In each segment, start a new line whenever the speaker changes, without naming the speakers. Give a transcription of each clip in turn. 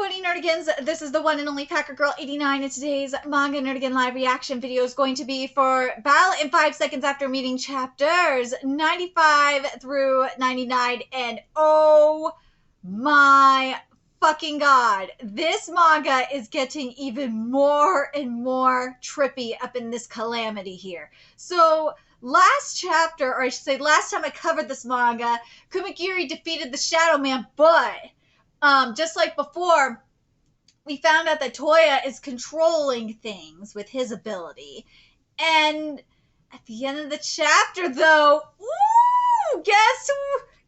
Quoting Nerdigans, this is the one and only Packer Girl 89, and today's Manga Nerdigan live reaction video is going to be for Battle in 5 Seconds After Meeting chapters 95 through 99, and oh my fucking god, this manga is getting even more and more trippy up in this calamity here. So last chapter, or I should say last time I covered this manga, Kumagiri defeated the Shadow Man, but just like before, we found out that Toya is controlling things with his ability. And at the end of the chapter, though, ooh, guess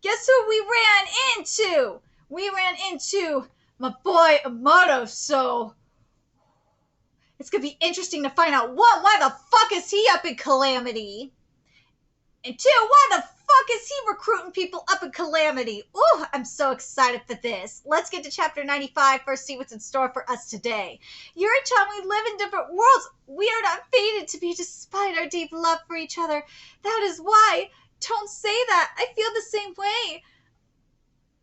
who we ran into? We ran into my boy Emoto, so it's going to be interesting to find out, one, why the fuck is he up in Calamity? And two, why the fuck is he recruiting people up in Calamity? Ooh, I'm so excited for this. Let's get to chapter 95 first, see what's in store for us today. Yuri-chan, we live in different worlds. We are not fated to be despite our deep love for each other. That is why. Don't say that. I feel the same way.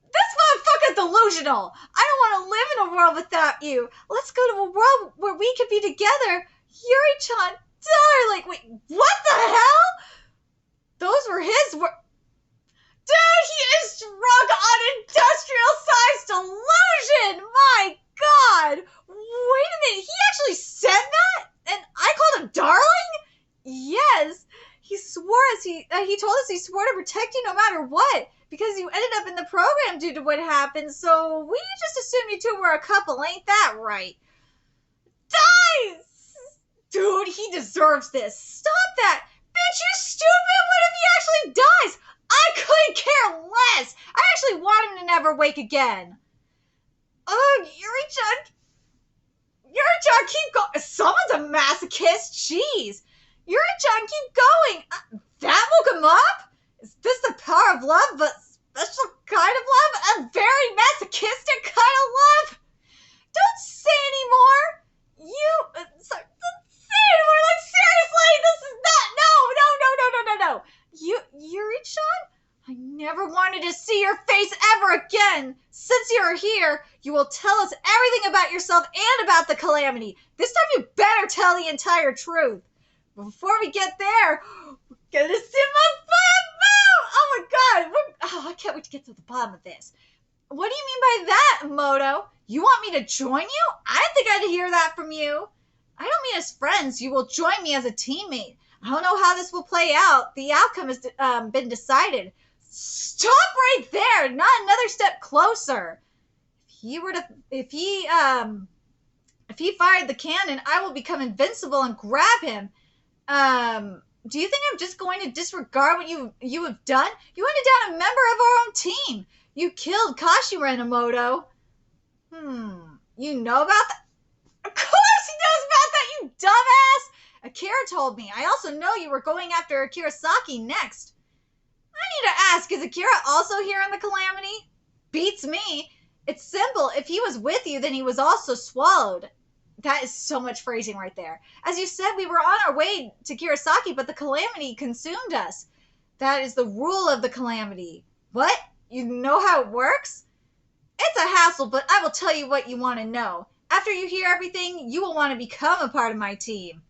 This motherfucker's delusional. I don't want to live in a world without you. Let's go to a world where we can be together. Yuri-chan, darling. Wait, what the hell? Those were his words. Dude, he is drunk on industrial-sized delusion! My god! Wait a minute, he actually said that? And I called him darling? Yes. He swore he told us he swore to protect you no matter what, because you ended up in the program due to what happened, so we just assumed you two were a couple, ain't that right? Die! Dude, he deserves this. Stop that! Bitch, you stupid! What if he actually dies? I couldn't care less! I actually want him to never wake again. Ugh, Yuri-chan, keep going. Someone's a masochist. Jeez. Yuri-chan, keep going. That woke him up? Is this the power of love, but special kind of love? A very masochistic kind of love? Don't say anymore. Sorry, don't say anymore. Like, seriously, this is not, no. Yuri-chan, I never wanted to see your face ever again. Since you're here, you will tell us everything about yourself and about the Calamity. This time you better tell the entire truth. But before we get there, we're gonna see my butt. Oh my god, I can't wait to get to the bottom of this. What do you mean by that, Emoto? You want me to join you? I didn't think I'd hear that from you. I don't mean as friends. You will join me as a teammate. I don't know how this will play out. The outcome has been decided. Stop right there! Not another step closer. If he fired the cannon, I will become invincible and grab him. Do you think I'm just going to disregard what you have done? You hunted down a member of our own team. You killed Kashira and Emoto. You know about that? Of course he knows about that, you dumbass! Akira told me. I also know you were going after Akirasaki next. I need to ask, is Akira also here in the Calamity? Beats me. It's simple. If he was with you, then he was also swallowed. That is so much phrasing right there. As you said, we were on our way to Kirasaki, but the Calamity consumed us. That is the rule of the Calamity. What? You know how it works? It's a hassle, but I will tell you what you want to know. After you hear everything, you will want to become a part of my team.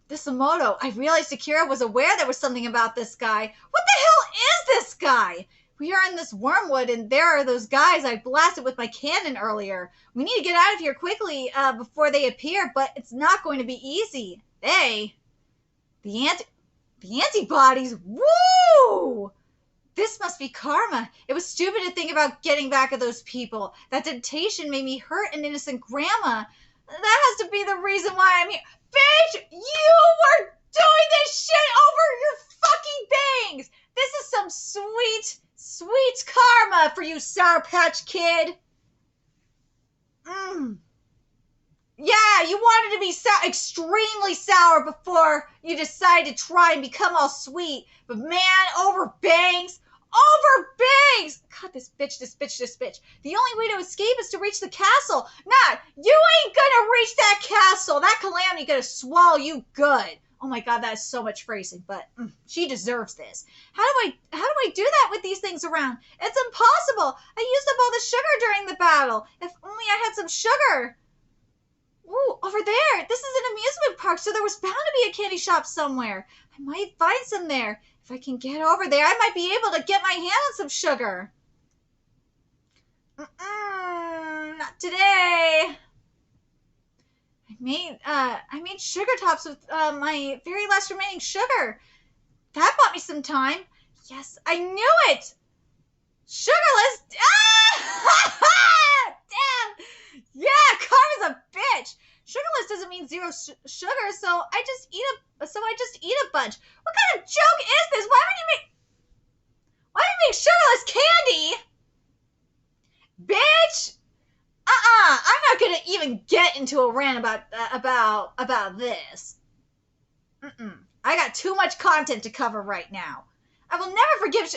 This Emoto. I realized Akira was aware there was something about this guy. What the hell is this guy? We are in this wormwood, and there are those guys I blasted with my cannon earlier. We need to get out of here quickly before they appear, but it's not going to be easy. The antibodies. Woo! This must be karma. It was stupid to think about getting back at those people. That temptation made me hurt an innocent grandma. That has to be the reason why I'm here. Bitch, you were doing this shit over your fucking bangs. This is some sweet, sweet karma for you, Sour Patch Kid. Yeah, you wanted to be extremely sour before you decided to try and become all sweet. But man, over bangs. God, this bitch. The only way to escape is to reach the castle. Nah, you ain't gonna reach that castle. That Calamity gonna swallow you good. Oh my god, that is so much phrasing, but she deserves this. How do I do that with these things around? It's impossible. I used up all the sugar during the battle. If only I had some sugar. Ooh, over there. This is an amusement park, so there was bound to be a candy shop somewhere. I might find some there. If I can get over there, I might be able to get my hand on some sugar. Not today. I made sugar tops with my very last remaining sugar. That bought me some time. Yes, I knew it. Sugarless. Ah! Damn. Yeah, karma's a bitch. Sugarless doesn't mean zero sugar, so I just eat a bunch. What kind of joke is this? Why would you make sugarless candy? Bitch. I'm not gonna even get into a rant about this. I got too much content to cover right now. I will never forgive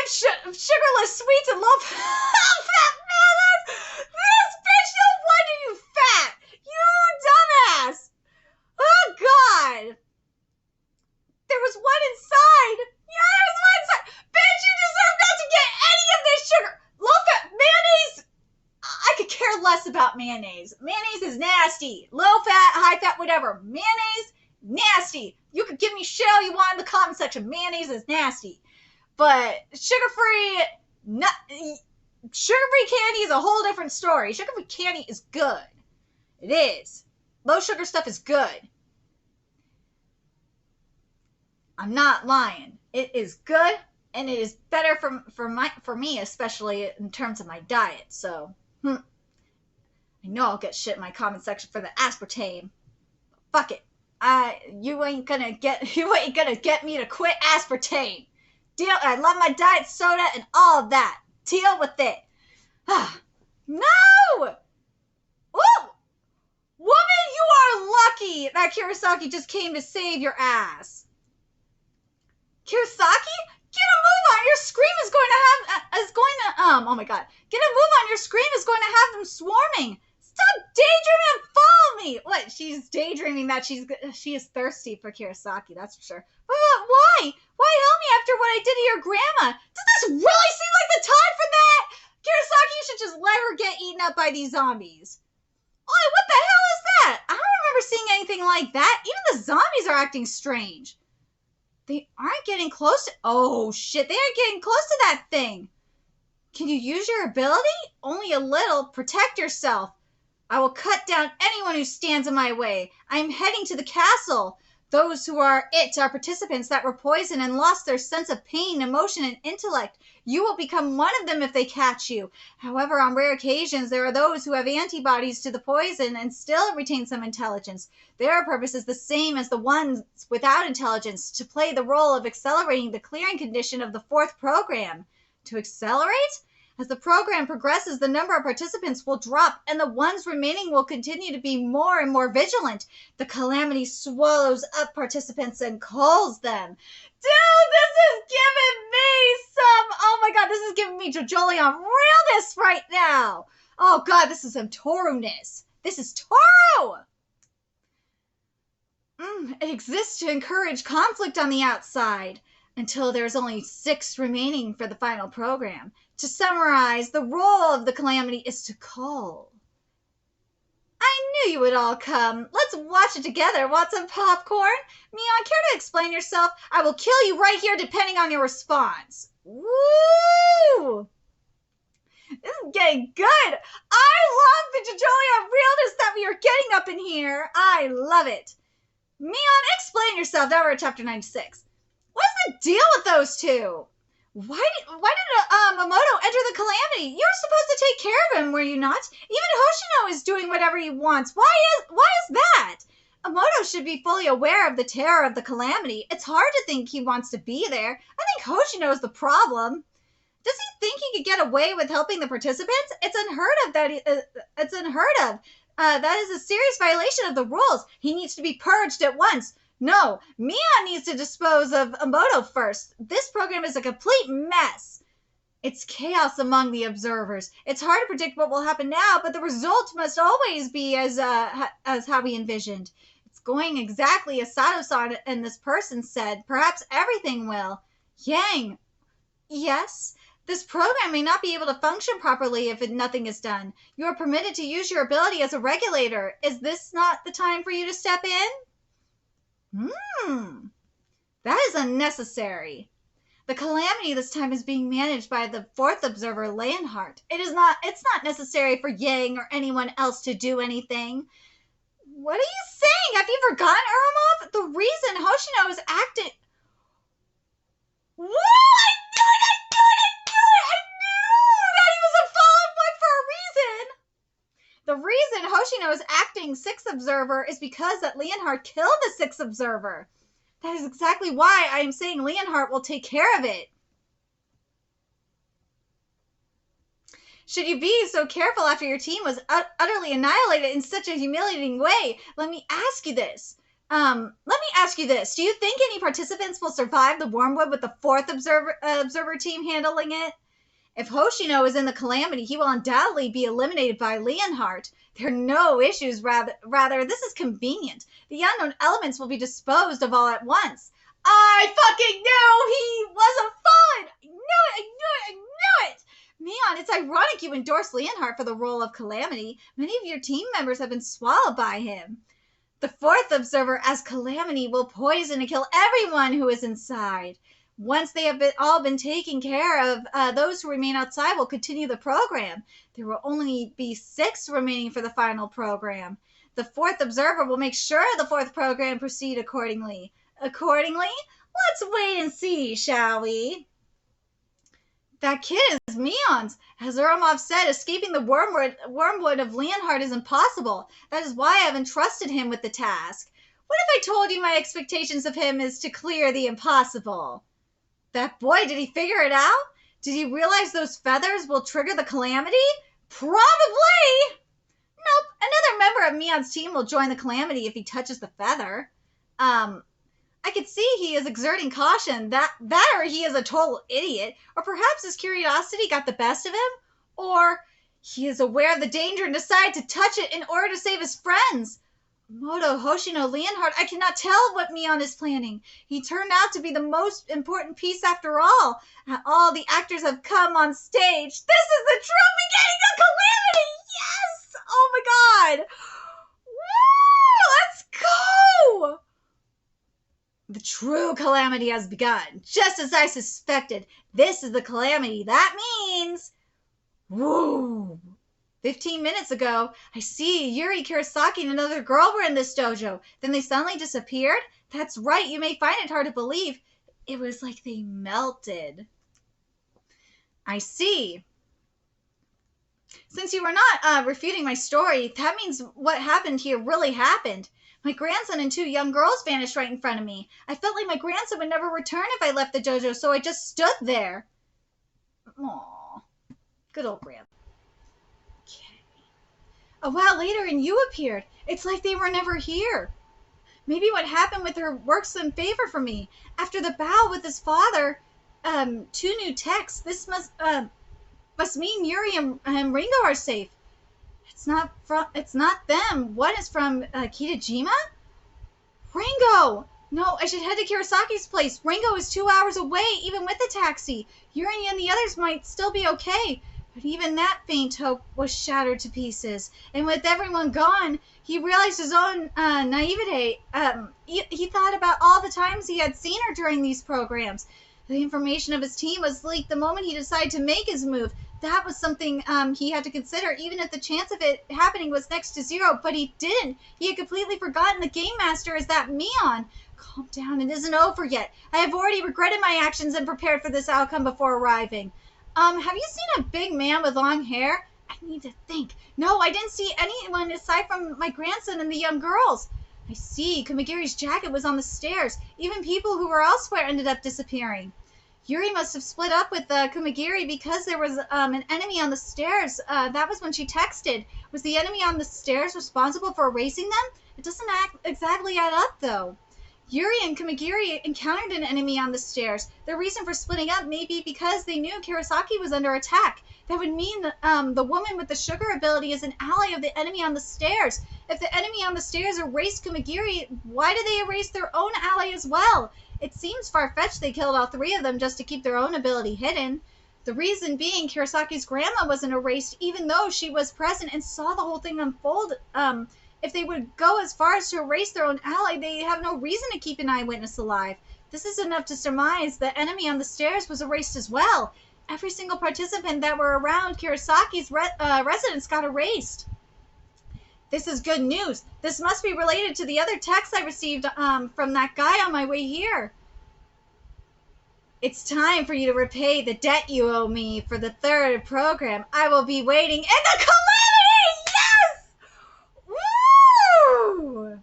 sugarless sweets and low-fat mayonnaise. This bitch, no wonder you fat. You dumbass. Oh God. There was one inside. Yeah, there was one inside. Bitch, you deserve not to get any of this sugar. Low-fat mayonnaise. I could care less about mayonnaise. Mayonnaise is nasty. Low-fat, high-fat, whatever. Mayonnaise, nasty. You could give me shit all you want in the comment section. Mayonnaise is nasty. But sugar-free candy is a whole different story. Sugar-free candy is good. It is. Low sugar stuff is good. I'm not lying. It is good, and it is better for me, especially in terms of my diet. So, I know I'll get shit in my comment section for the aspartame. Fuck it. You ain't gonna get me to quit aspartame. Deal. I love my diet soda and all of that. Deal with it. No! Ooh! Woman, you are lucky that Kurosaki just came to save your ass. Kurosaki? Get a move on. Your scream is going to oh my god. Get a move on. Your scream is going to have them swarming. Stop daydreaming and follow me. What? She's daydreaming that she is thirsty for Kurosaki, that's for sure. But why? Why help me after what I did to your grandma? Does this really seem like the time for that? Kurosaki, you should just let her get eaten up by these zombies. Oh, what the hell is that? I don't remember seeing anything like that. Even the zombies are acting strange. They aren't getting close to... Oh, shit. They aren't getting close to that thing. Can you use your ability? Only a little. Protect yourself. I will cut down anyone who stands in my way. I am heading to the castle. Those who are participants that were poisoned and lost their sense of pain, emotion, and intellect. You will become one of them if they catch you. However, on rare occasions, there are those who have antibodies to the poison and still retain some intelligence. Their purpose is the same as the ones without intelligence, to play the role of accelerating the clearing condition of the fourth program. To accelerate? As the program progresses, the number of participants will drop, and the ones remaining will continue to be more and more vigilant. The calamity swallows up participants and culls them. Dude, this is giving me some... Oh my god, this is giving me JoJolion realness right now. Oh god, this is some Toru-ness. This is Toru! It exists to encourage conflict on the outside, until there's only 6 remaining for the final program. To summarize, the role of the calamity is to cull. I knew you would all come. Let's watch it together. Want some popcorn? Mion, care to explain yourself? I will kill you right here depending on your response. Woo! This is getting good. I love the JoJolion realness that we are getting up in here. I love it. Mion, explain yourself. Now we're at chapter 96. What's the deal with those two? Why did Mamoto enter the calamity? You were supposed to take care of him, were you not? Even Hoshino is doing whatever he wants. Why is that? Mamoto should be fully aware of the terror of the calamity. It's hard to think he wants to be there. I think Hoshino is the problem. Does he think he could get away with helping the participants? It's unheard of. That is a serious violation of the rules. He needs to be purged at once. No, Mion needs to dispose of Emoto first. This program is a complete mess. It's chaos among the observers. It's hard to predict what will happen now, but the result must always be as how we envisioned. It's going exactly as Sato-san and this person said. Perhaps everything will. Yang, yes? This program may not be able to function properly if nothing is done. You are permitted to use your ability as a regulator. Is this not the time for you to step in? That is unnecessary. The calamity this time is being managed by the fourth observer, Leonhardt. It's not necessary for Yang or anyone else to do anything. What are you saying? Have you forgotten, Irmov? The reason Hoshino is acting... Whoa! I knew that he was a fallen boy for a reason! The reason Hoshino is acting sixth observer is because that Leonhardt killed the sixth observer. That is exactly why I am saying Leonhardt will take care of it. Should you be so careful after your team was utterly annihilated in such a humiliating way? Let me ask you this. Do you think any participants will survive the wormwood with the fourth observer team handling it? If Hoshino is in the calamity, he will undoubtedly be eliminated by Leonhardt. There are no issues, rather, this is convenient. The unknown elements will be disposed of all at once. I fucking knew he wasn't fallen! I knew it! Mion, it's ironic you endorsed Leonhardt for the role of Calamity. Many of your team members have been swallowed by him. The fourth observer as Calamity will poison and kill everyone who is inside. Once they have all been taken care of, those who remain outside will continue the program. There will only be 6 remaining for the final program. The fourth observer will make sure the fourth program proceed accordingly. Accordingly? Let's wait and see, shall we? That kid is Mion's. As Urumov said, escaping the wormwood of Leonhardt is impossible. That is why I have entrusted him with the task. What if I told you my expectations of him is to clear the impossible? That boy, did he figure it out? Did he realize those feathers will trigger the calamity? Probably! Nope, another member of Mion's team will join the calamity if he touches the feather. I could see he is exerting caution. That or he is a total idiot. Or perhaps his curiosity got the best of him. Or he is aware of the danger and decided to touch it in order to save his friends. Moto, Hoshino, Leonhardt, I cannot tell what Mion is planning. He turned out to be the most important piece after all. All the actors have come on stage. This is the true beginning of Calamity! Yes! Oh my god! Woo! Let's go! The true Calamity has begun. Just as I suspected. This is the Calamity. That means... Woo! 15 minutes ago, I see Yuri, Kurosaki, and another girl were in this dojo. Then they suddenly disappeared? That's right, you may find it hard to believe. It was like they melted. I see. Since you were not refuting my story, that means what happened here really happened. My grandson and 2 young girls vanished right in front of me. I felt like my grandson would never return if I left the dojo, so I just stood there. Aww. Good old grandpa. A while later, and you appeared. It's like they were never here. Maybe what happened with her works in favor for me. After the battle with his father, 2 new texts. This must mean Yuri and Ringo are safe. It's not them. One is from Kitajima? Ringo! No, I should head to Kurosaki's place. Ringo is 2 hours away, even with a taxi. Yuri and the others might still be okay. But even that faint hope was shattered to pieces. And with everyone gone, he realized his own naivete. He thought about all the times he had seen her during these programs. The information of his team was leaked the moment he decided to make his move. That was something he had to consider, even if the chance of it happening was next to 0. But he didn't. He had completely forgotten the Game Master is that Mion. Calm down. It isn't over yet. I have already regretted my actions and prepared for this outcome before arriving. Have you seen a big man with long hair? I need to think. No, I didn't see anyone aside from my grandson and the young girls. I see. Kumagiri's jacket was on the stairs. Even people who were elsewhere ended up disappearing. Yuri must have split up with Kumagiri because there was an enemy on the stairs. That was when she texted. Was the enemy on the stairs responsible for erasing them? It doesn't exactly add up, though. Yuri and Kamigiri encountered an enemy on the stairs. Their reason for splitting up may be because they knew Kurosaki was under attack. That would mean that the woman with the sugar ability is an ally of the enemy on the stairs. If the enemy on the stairs erased Kamigiri, why did they erase their own ally as well? It seems far-fetched they killed all three of them just to keep their own ability hidden. The reason being Kurosaki's grandma wasn't erased even though she was present and saw the whole thing unfold. If they would go as far as to erase their own ally, they have no reason to keep an eyewitness alive. This is enough to surmise the enemy on the stairs was erased as well. Every single participant that were around Kurosaki's residence got erased. This is good news. This must be related to the other text I received from that guy on my way here. It's time for you to repay the debt you owe me for the third program. I will be waiting in the calamity! Yes! Woo!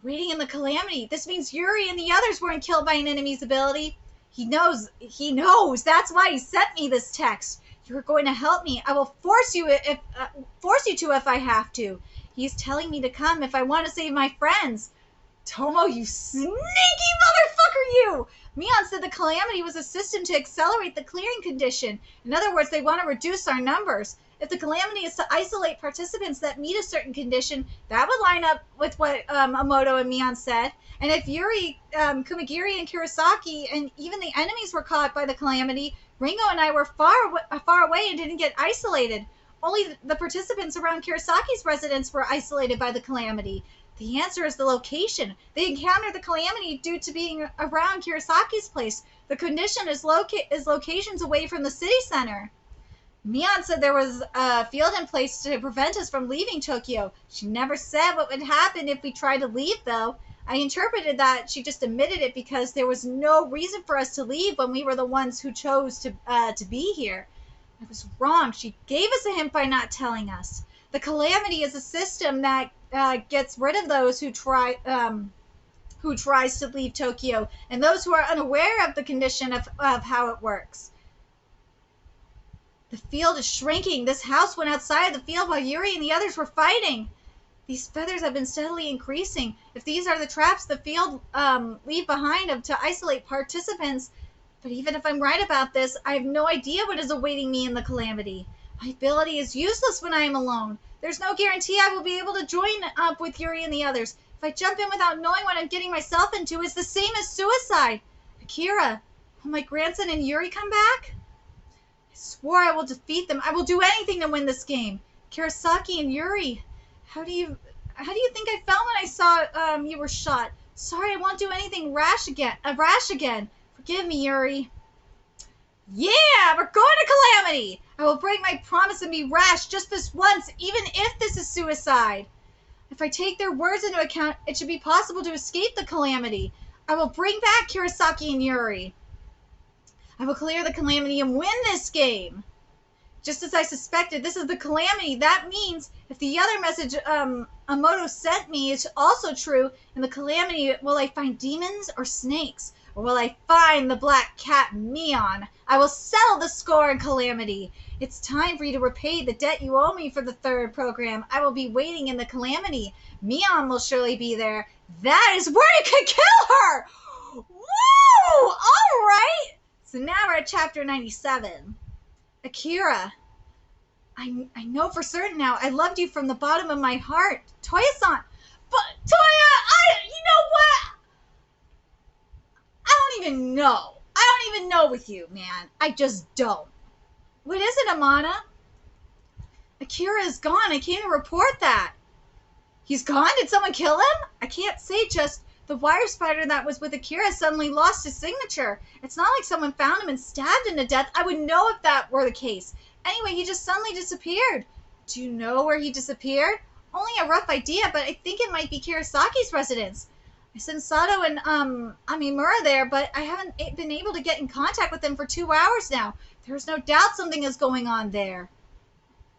Waiting in the calamity. This means Yuri and the others weren't killed by an enemy's ability. He knows. That's why he sent me this text. You're going to help me. I will force you to if I have to. He's telling me to come if I want to save my friends. Tomo, you sneaky motherfucker, you! Mion said the calamity was a system to accelerate the clearing condition. In other words, they want to reduce our numbers. If the calamity is to isolate participants that meet a certain condition, that would line up with what Amoto and Mion said. And if Yuri, Kumagiri, and Kurosaki, and even the enemies were caught by the calamity, Ringo and I were far away and didn't get isolated. Only the participants around Kurosaki's residence were isolated by the calamity. The answer is the location. They encountered the calamity due to being around Kurosaki's place. The condition is locations away from the city center. Mion said there was a field in place to prevent us from leaving Tokyo. She never said what would happen if we tried to leave, though. I interpreted that she just admitted it because there was no reason for us to leave when we were the ones who chose to be here. I was wrong. She gave us a hint by not telling us. The calamity is a system that gets rid of those who tries to leave Tokyo and those who are unaware of the condition of how it works. The field is shrinking. This house went outside the field while Yuri and the others were fighting. These feathers have been steadily increasing. If these are the traps the field leave behind them to isolate participants, but even if I'm right about this, I have no idea what is awaiting me in the calamity. My ability is useless when I am alone. There's no guarantee I will be able to join up with Yuri and the others. If I jump in without knowing what I'm getting myself into, it's the same as suicide. Akira, will my grandson and Yuri come back? I swore I will defeat them. I will do anything to win this game. Kurosaki and Yuri, how do you think I felt when I saw you were shot? Sorry, I won't do anything rash again. Forgive me, Yuri. Yeah, we're going to Calamity. I will break my promise and be rash just this once, even if this is suicide. If I take their words into account, it should be possible to escape the Calamity. I will bring back Kurosaki and Yuri. I will clear the Calamity and win this game. Just as I suspected, this is the Calamity. That means if the other message Amoto sent me is also true, in the Calamity, will I find demons or snakes? Or will I find the black cat Mion? I will settle the score in Calamity. It's time for you to repay the debt you owe me for the third program. I will be waiting in the Calamity. Mion will surely be there. That is where you can kill her! Woo! All right! So now we're at chapter 97. Akira, I know for certain now. I loved you from the bottom of my heart. Toya-san. But, Toya, you know what? I don't even know. I don't even know with you, man. I just don't. What is it, Amana? Akira is gone. I came to report that. He's gone? Did someone kill him? I can't say, just the wire spider that was with Akira suddenly lost his signature. It's not like someone found him and stabbed him to death. I would know if that were the case. Anyway, he just suddenly disappeared. Do you know where he disappeared? Only a rough idea, but I think it might be Kurosaki's residence. I sent Sato and Amimura there, but I haven't been able to get in contact with them for 2 hours now. There's no doubt something is going on there.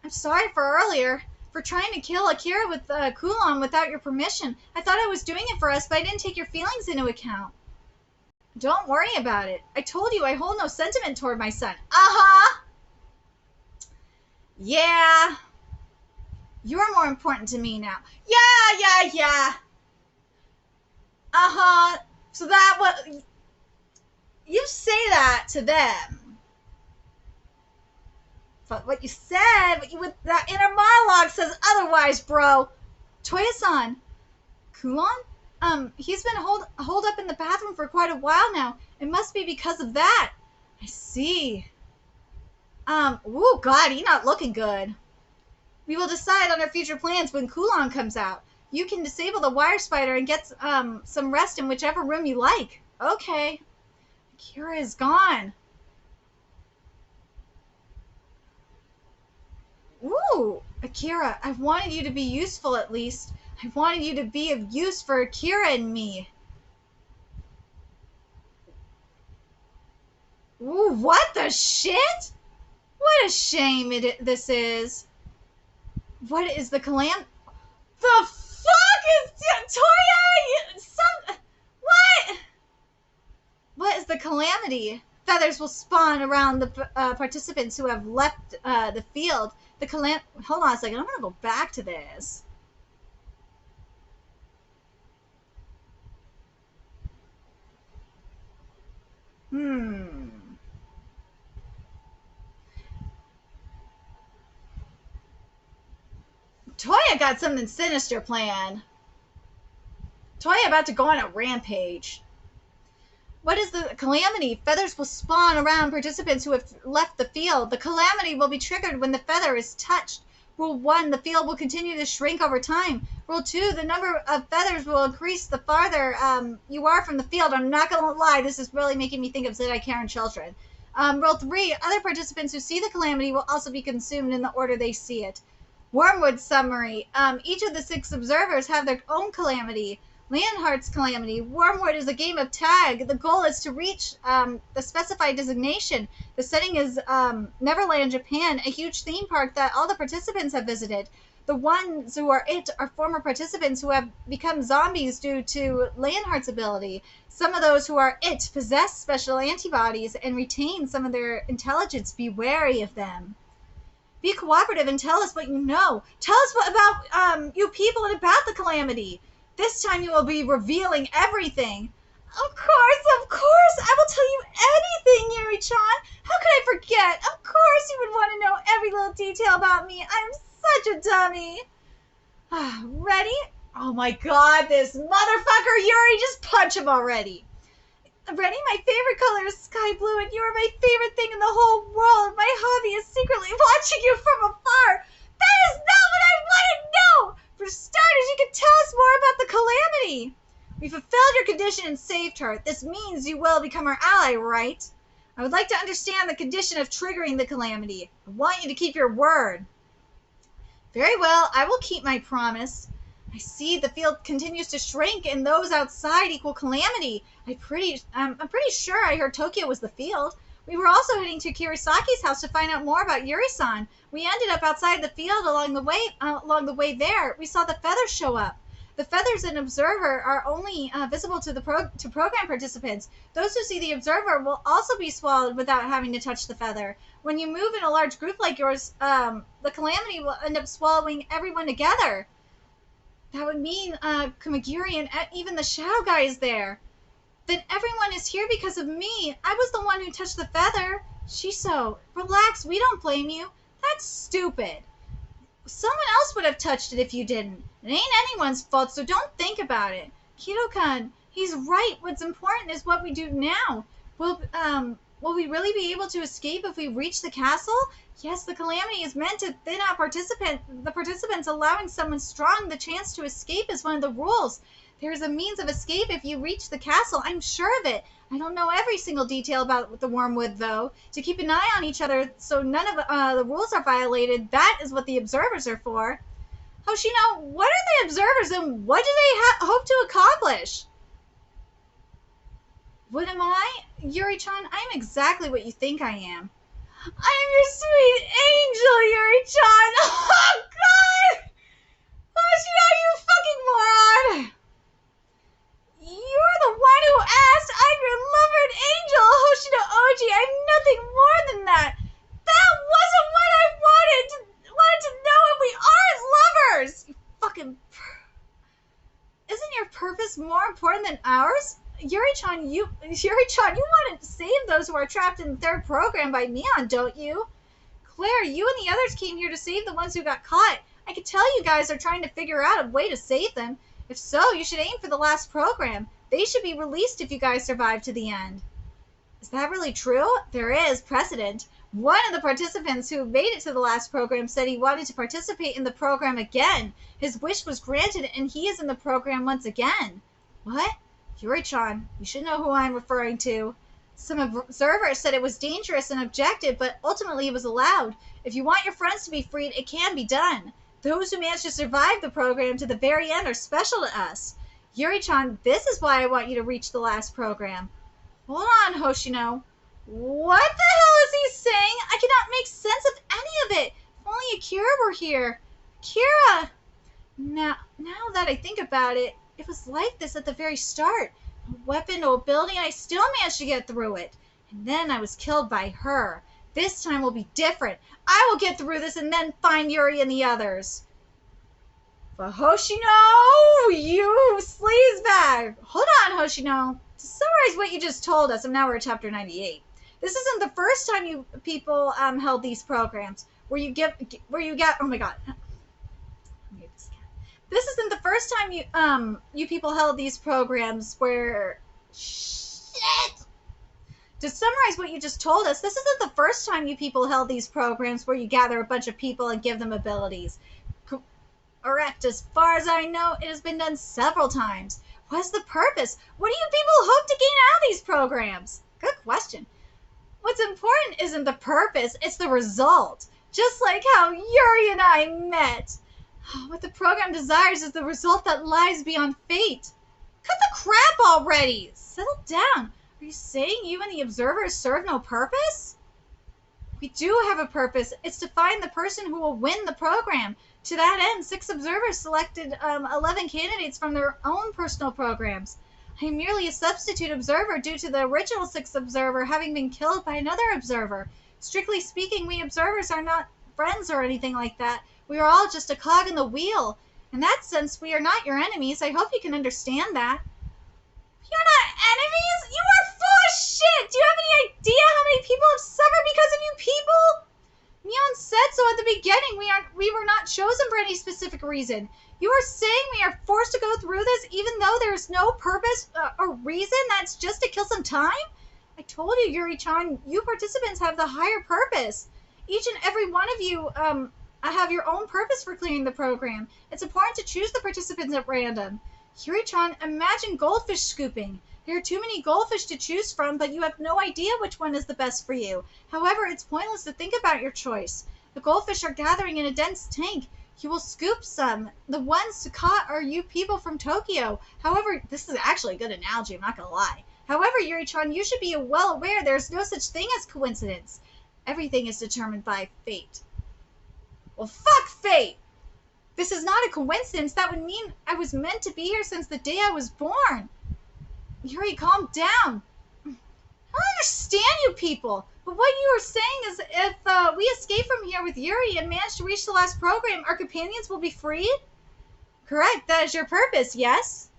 I'm sorry for earlier, for trying to kill Akira with Kulon without your permission. I thought I was doing it for us, but I didn't take your feelings into account. Don't worry about it. I told you I hold no sentiment toward my son. Uh-huh. Yeah. You're more important to me now. Yeah. Uh-huh. So that what you say that to them. But what you said, with that inner monologue says otherwise, bro. Toya-san, Kulon? He's been holed up in the bathroom for quite a while now. It must be because of that. I see. Oh god, he's not looking good. We will decide on our future plans when Kulon comes out. You can disable the wire spider and get some rest in whichever room you like. Okay. Akira is gone. Ooh, Akira, I wanted you to be useful at least. I wanted you to be of use for Akira and me. Ooh, what the shit? What a shame this is. What is the The fuck is Toya? What? What is the calamity? Feathers will spawn around the participants who have left the field. Hold on a second. I'm gonna go back to this. Toya got something sinister planned. Toya about to go on a rampage. What is the calamity? Feathers will spawn around participants who have left the field. The calamity will be triggered when the feather is touched. Rule 1, the field will continue to shrink over time. Rule 2, the number of feathers will increase the farther you are from the field. I'm not going to lie, this is really making me think of Zidai Karen children. Rule 3, other participants who see the calamity will also be consumed in the order they see it. Wormwood summary. Each of the 6 observers have their own calamity. Leonhardt's calamity. Wormwood is a game of tag. The goal is to reach the specified designation. The setting is Neverland, Japan, a huge theme park that all the participants have visited. The ones who are it are former participants who have become zombies due to Leonhardt's ability. Some of those who are it possess special antibodies and retain some of their intelligence. Be wary of them. Be cooperative and tell us what you know. Tell us about you people and about the calamity. This time you will be revealing everything. Of course. I will tell you anything, Yuri-chan. How could I forget? Of course you would want to know every little detail about me. I'm such a dummy. Ready? Oh my god, this motherfucker, Yuri, just punch him already. Ready? My favorite color is sky blue, and you are my favorite thing in the whole world. My hobby is secretly watching you from afar. That is not what I want to know. For starters, you can tell us more about the calamity. We fulfilled your condition and saved her. This means you will become our ally, right? I would like to understand the condition of triggering the calamity. I want you to keep your word. Very well, I will keep my promise. I see the field continues to shrink and those outside equal calamity. I'm pretty sure I heard Tokyo was the field. We were also heading to Kirisaki's house to find out more about Yuri-san. We ended up outside the field along the way there. We saw the feathers show up. The feathers in Observer are only visible to program participants. Those who see the Observer will also be swallowed without having to touch the feather. When you move in a large group like yours, the calamity will end up swallowing everyone together. That would mean Kumagiri and even the Shadow Guy is there. Then everyone is here because of me. I was the one who touched the feather. Shiso, relax. We don't blame you. That's stupid. Someone else would have touched it if you didn't. It ain't anyone's fault, so don't think about it. Kido-kun, he's right. What's important is what we do now. Will we really be able to escape if we reach the castle? Yes, the calamity is meant to thin out the participants. Allowing someone strong the chance to escape is one of the rules. There is a means of escape if you reach the castle. I'm sure of it. I don't know every single detail about the Wormwood, though. To keep an eye on each other so none of the rules are violated, that is what the observers are for. Hoshino, what are the observers and what do they hope to accomplish? What am I? Yuri-chan, I am exactly what you think I am. I am your sweet angel, Yuri-chan! Oh, God! Hoshino, you fucking moron! You're the one who asked! I'm your lover and angel, Hoshino Oji! I'm nothing more than that! That wasn't what I wanted to know, and we aren't lovers! You fucking... Isn't your purpose is more important than ours? Yuri-chan, you want to save those who are trapped in the third program by Neon, don't you? Claire, you and the others came here to save the ones who got caught. I can tell you guys are trying to figure out a way to save them. If so, you should aim for the last program. They should be released if you guys survive to the end. Is that really true? There is precedent. One of the participants who made it to the last program said he wanted to participate in the program again. His wish was granted and he is in the program once again. What? Yuri-chan, you should know who I'm referring to. Some observers said it was dangerous and objected, but ultimately it was allowed. If you want your friends to be freed, it can be done. Those who manage to survive the program to the very end are special to us. Yuri-chan, this is why I want you to reach the last program. Hold on, Hoshino. What the hell is he saying? I cannot make sense of any of it. If only Akira were here. Akira! Now that I think about it, it was like this at the very start. No weapon, no ability, and I still managed to get through it. And then I was killed by her. This time will be different. I will get through this and then find Yuri and the others. But Hoshino, you sleazebag! Hold on, Hoshino. To summarize what you just told us, and now we're at chapter 98. This isn't the first time you people held these programs where you get. Oh my god. This isn't the first time you people held these programs where. Shit. To summarize what you just told us, this isn't the first time you people held these programs where you gather a bunch of people and give them abilities. Correct. As far as I know, it has been done several times. What's the purpose? What do you people hope to gain out of these programs? Good question. What's important isn't the purpose, it's the result. Just like how Yuri and I met. What the program desires is the result that lies beyond fate. Cut the crap already! Settle down. Are you saying you and the observers serve no purpose? We do have a purpose. It's to find the person who will win the program. To that end, 6 observers selected 11 candidates from their own personal programs. I am merely a substitute observer due to the original 6th observer having been killed by another observer. Strictly speaking, we observers are not friends or anything like that. We are all just a cog in the wheel. In that sense, we are not your enemies. I hope you can understand that. You're not enemies? You are full of shit! Do you have any idea how many people have suffered because of you people? Neon said so at the beginning. We were not chosen for any specific reason. You are saying we are forced to go through this even though there is no purpose or reason? That's just to kill some time? I told you, Yuri-chan, you participants have the higher purpose. Each and every one of you have your own purpose for clearing the program. It's important to choose the participants at random. Yuri-chan, imagine goldfish scooping. There are too many goldfish to choose from, but you have no idea which one is the best for you. However, it's pointless to think about your choice. The goldfish are gathering in a dense tank. You will scoop some. The ones caught are you people from Tokyo. However, this is actually a good analogy, I'm not going to lie. However, Yuri-chan, you should be well aware there's no such thing as coincidence. Everything is determined by fate. Well, fuck fate! This is not a coincidence. That would mean I was meant to be here since the day I was born. Yuri, calm down. I don't understand you people. But what you are saying is if we escape from here with Yuri and manage to reach the last program, our companions will be freed? Correct. That is your purpose, yes?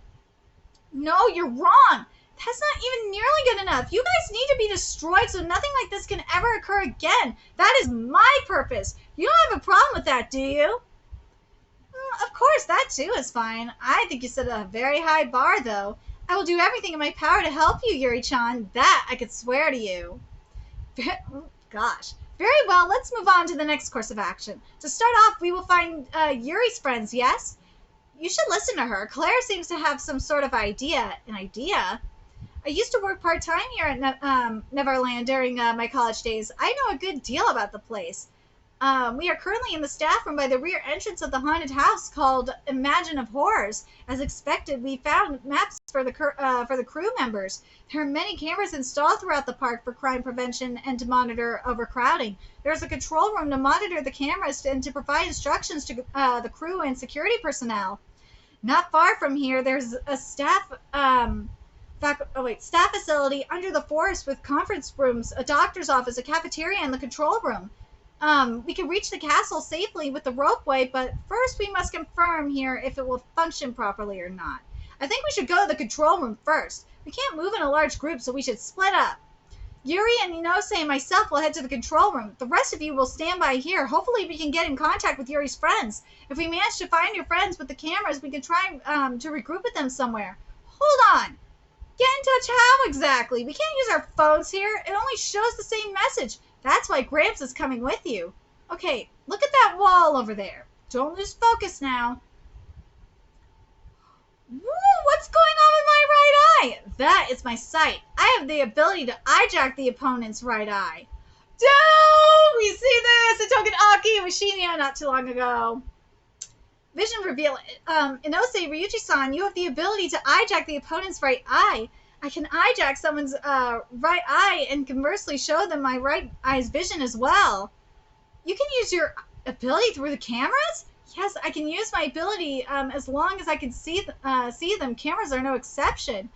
No, you're wrong. That's not even nearly good enough. You guys need to be destroyed so nothing like this can ever occur again. That is my purpose. You don't have a problem with that, do you? Of course, that too is fine. I think you set a very high bar, though. I will do everything in my power to help you, Yuri-chan. That I could swear to you. Gosh. Very well, let's move on to the next course of action. To start off, we will find Yuri's friends, yes? You should listen to her. Claire seems to have some sort of idea. An idea? I used to work part-time here at Neverland during my college days. I know a good deal about the place. We are currently in the staff room by the rear entrance of the haunted house called Imagine of Horrors. As expected, we found maps for the crew members. There are many cameras installed throughout the park for crime prevention and to monitor overcrowding. There's a control room to monitor the cameras and to provide instructions to the crew and security personnel. Not far from here, there's a staff facility under the forest with conference rooms, a doctor's office, a cafeteria, and the control room. We can reach the castle safely with the ropeway, but first we must confirm here if it will function properly or not. I think we should go to the control room first. We can't move in a large group, so we should split up. Yuri and Inose and myself will head to the control room. The rest of you will stand by here. Hopefully we can get in contact with Yuri's friends. If we manage to find your friends with the cameras, we can try to regroup with them somewhere. Hold on. Get in touch how exactly? We can't use our phones here. It only shows the same message. That's why Gramps is coming with you. Okay, look at that wall over there. Don't lose focus now. Whoa, what's going on with my right eye? That is my sight. I have the ability to hijack the opponent's right eye. Don't we see this? It took an Aki and Shinya not too long ago. Vision reveal. Inose Ryuji-san, you have the ability to hijack the opponent's right eye. I can hijack someone's right eye and conversely show them my right eye's vision as well. You can use your ability through the cameras? Yes, I can use my ability as long as I can see them. Cameras are no exception.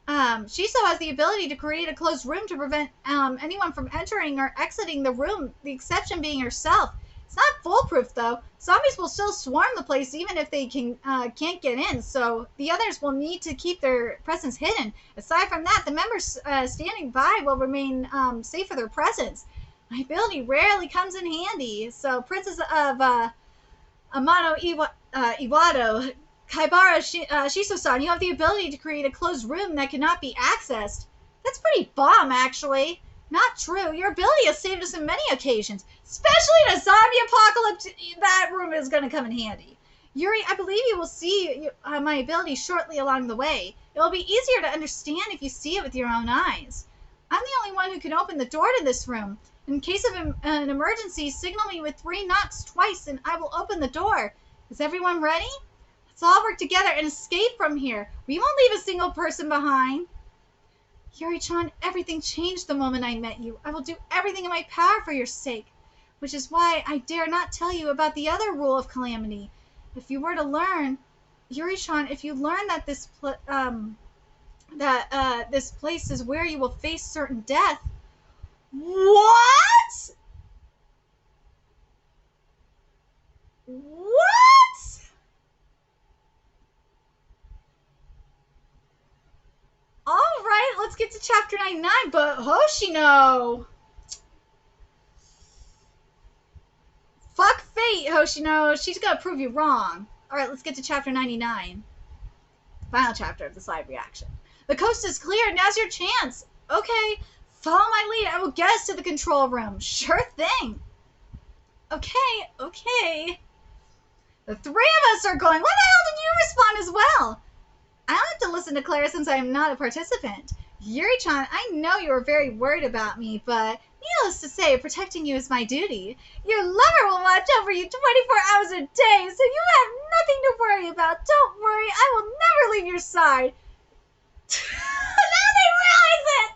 Shiso has the ability to create a closed room to prevent anyone from entering or exiting the room, the exception being herself. It's not foolproof, though. Zombies will still swarm the place even if they can't get in, so the others will need to keep their presence hidden. Aside from that, the members standing by will remain safe for their presence. My ability rarely comes in handy, so Princess of Amano Iwado, Kaibara Shiso-san, you have the ability to create a closed room that cannot be accessed. That's pretty bomb, actually. Not true. Your ability has saved us on many occasions. Especially in a zombie apocalypse, that room is going to come in handy. Yuri, I believe you will see my ability shortly along the way. It will be easier to understand if you see it with your own eyes. I'm the only one who can open the door to this room. In case of an emergency, signal me with 3 knocks twice and I will open the door. Is everyone ready? Let's all work together and escape from here. We won't leave a single person behind. Yuri-chan, everything changed the moment I met you. I will do everything in my power for your sake, which is why I dare not tell you about the other rule of calamity. If you were to learn, Yuri-chan, if you learn that this place is where you will face certain death. What? What? All right, let's get to chapter 99, but Hoshino. Fuck fate, Hoshino. She's gonna prove you wrong. All right, let's get to chapter 99. Final chapter of the slide reaction. The coast is clear. Now's your chance. Okay, follow my lead. I will get us to the control room. Sure thing. Okay. The 3 of us are going. Why the hell didn't you respond as well? I don't have to listen to Claire since I am not a participant. Yuri-chan, I know you are very worried about me, but needless to say, protecting you is my duty. Your lover will watch over you 24 hours a day, so you have nothing to worry about. Don't worry, I will never leave your side. Now they realize it!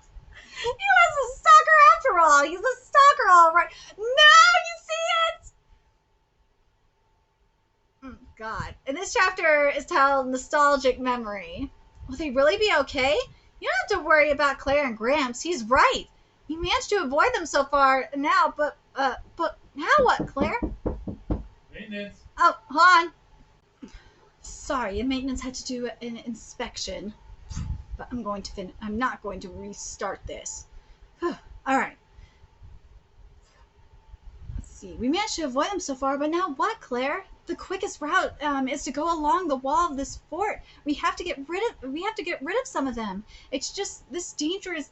He was a stalker after all. He's a stalker, all right. Now you see it! God. And this chapter is titled Nostalgic Memory. Will they really be okay? You don't have to worry about Claire and Gramps. He's right. We managed to avoid them so far now, but now what, Claire?
Maintenance.
Oh, hold on. Sorry, maintenance had to do an inspection. But I'm not going to restart this. All right. Let's see. We managed to avoid them so far, but now what, Claire? The quickest route is to go along the wall of this fort. We have to get rid of some of them. It's just this dangerous.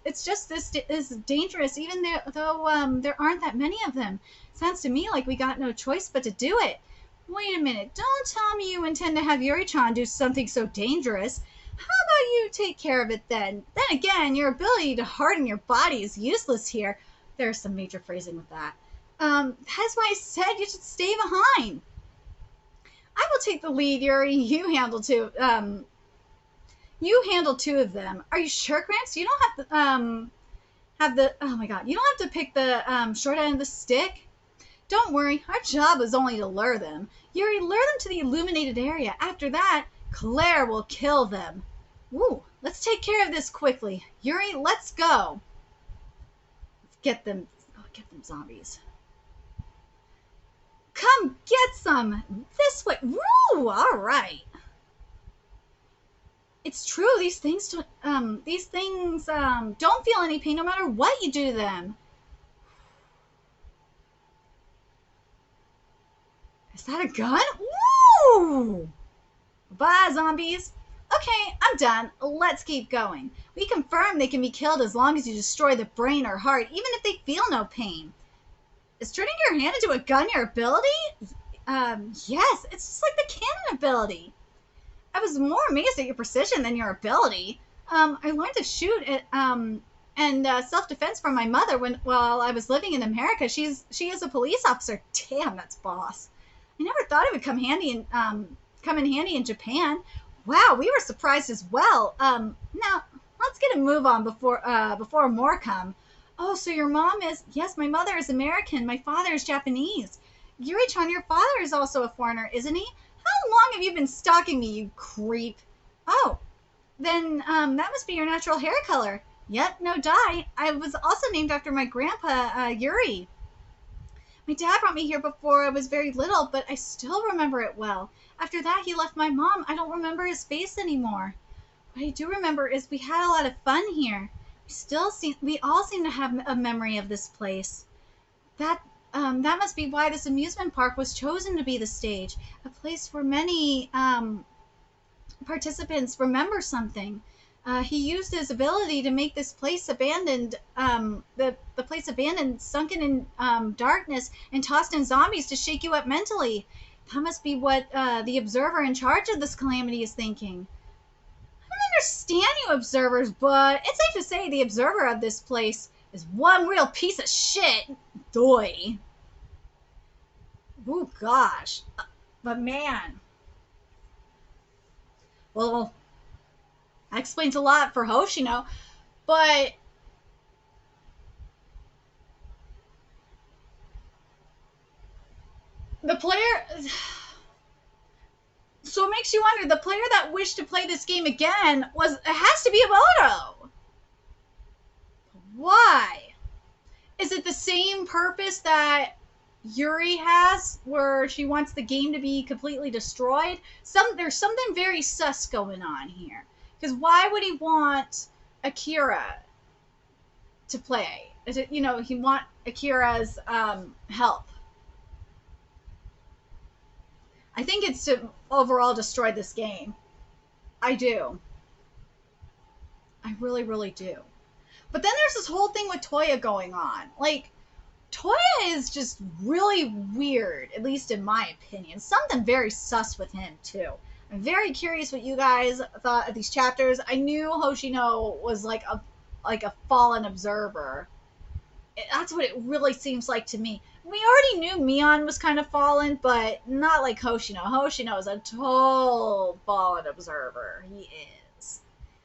Even though there aren't that many of them. Sounds to me like we got no choice but to do it. Wait a minute. Don't tell me you intend to have Yuri-chan do something so dangerous. How about you take care of it then? Then again, your ability to harden your body is useless here. There's some major phrasing with that. That's why I said you should stay behind. I will take the lead, Yuri. You handle 2 of them. Are you sure, Gramps? You don't have to oh my god. You don't have to pick the short end of the stick. Don't worry. Our job is only to lure them. Yuri, lure them to the illuminated area. After that, Claire will kill them. Ooh, let's take care of this quickly. Yuri, let's go. Let's get them zombies. Come get some! This way! Woo! Alright. It's true. These things don't feel any pain no matter what you do to them. Is that a gun? Woo! Bye, zombies. Okay, I'm done. Let's keep going. We confirm they can be killed as long as you destroy the brain or heart, even if they feel no pain. Is turning your hand into a gun your ability? Yes, it's just like the cannon ability. I was more amazed at your precision than your ability. I learned to shoot it, and self-defense from my mother while I was living in America. She is a police officer. Damn, that's boss. I never thought it would come in handy in Japan. Wow, we were surprised as well. Now let's get a move on before more come. Oh, so your mom is? Yes, my mother is American. My father is Japanese. Yuri-chan, your father is also a foreigner, isn't he? How long have you been stalking me, you creep? Oh, then that must be your natural hair color. Yep, no dye. I was also named after my grandpa, Yuri. My dad brought me here before I was very little, but I still remember it well. After that, he left my mom. I don't remember his face anymore. What I do remember is we had a lot of fun here. We all seem to have a memory of this place. That must be why this amusement park was chosen to be the stage, a place where many participants remember something. He used his ability to make this place abandoned, the place abandoned, sunken in darkness, and tossed in zombies to shake you up mentally. That must be what the observer in charge of this calamity is thinking. I don't understand you observers, but it's safe to say the observer of this place is one real piece of shit. Doy. Oh gosh. But man. Well, that explains a lot for Hoshino, but the player. So it makes you wonder, the player that wished to play this game again it has to be Emoto. Why? Is it the same purpose that Yuri has, where she wants the game to be completely destroyed? There's something very sus going on here. Because why would he want Akira to play? He want Akira's help. I think it's to overall destroy this game. I do. I really, really do. But then there's this whole thing with Toya going on. Like, Toya is just really weird, at least in my opinion. Something very sus with him, too. I'm very curious what you guys thought of these chapters. I knew Hoshino was like a fallen observer. That's what it really seems like to me. We already knew Mion was kind of fallen, but not like Hoshino. Hoshino is a total fallen observer. He is.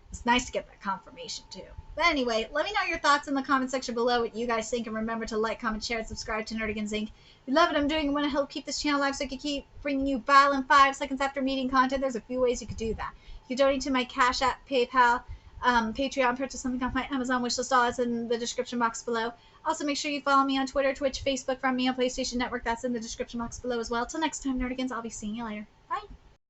It's nice to get that confirmation, too. But anyway, let me know your thoughts in the comment section below, what you guys think, and remember to like, comment, share, and subscribe to Nerdigans Inc. If you love what I'm doing and want to help keep this channel alive so I can keep bringing you battle in 5 seconds after meeting content, there's a few ways you could do that. You can donate to my Cash App, PayPal, Patreon, purchase something off my Amazon wishlist, all is in the description box below. Also, make sure you follow me on Twitter, Twitch, Facebook, from me on PlayStation Network. That's in the description box below as well. Till next time, Nerdigans, I'll be seeing you later.